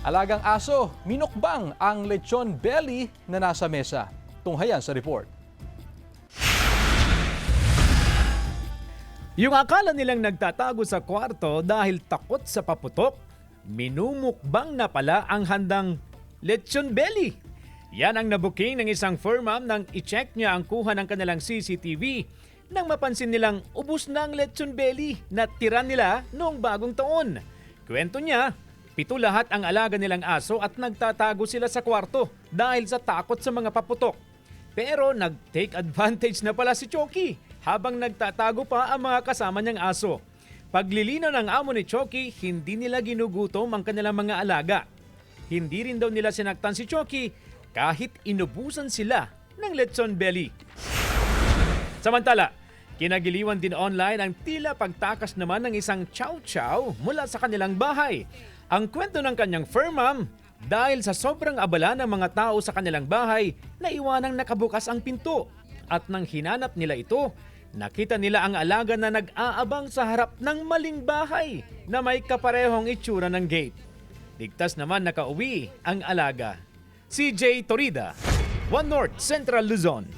Alagang aso, minukbang ang lechon belly na nasa mesa. Tunghayan sa report. Yung akala nilang nagtatago sa kwarto dahil takot sa paputok, minumukbang na pala ang handang lechon belly. Yan ang nabuking ng isang fur mom nang i-check niya ang kuha ng kanilang CCTV nang mapansin nilang ubos na ang lechon belly na tira nila noong bagong taon. Kwento niya, 7 lahat ang alaga nilang aso at nagtatago sila sa kwarto dahil sa takot sa mga paputok. Pero nag-take advantage na pala si Choki habang nagtatago pa ang mga kasama niyang aso. Paglilinaw ng amo ni Choki, hindi nila ginugutom ang kanilang mga alaga. Hindi rin daw nila sinaktan si Choki kahit inubusan sila ng lechon belly. Samantala, kinagiliwan din online ang tila pagtakas naman ng isang chow chow mula sa kanilang bahay. Ang kwento ng kanyang fur mom, dahil sa sobrang abala ng mga tao sa kanilang bahay, naiwanang nakabukas ang pinto. At nang hinanap nila ito, nakita nila ang alaga na nag-aabang sa harap ng maling bahay na may kaparehong itsura ng gate. Ligtas naman nakauwi ang alaga. CJ Torida, One North Central Luzon.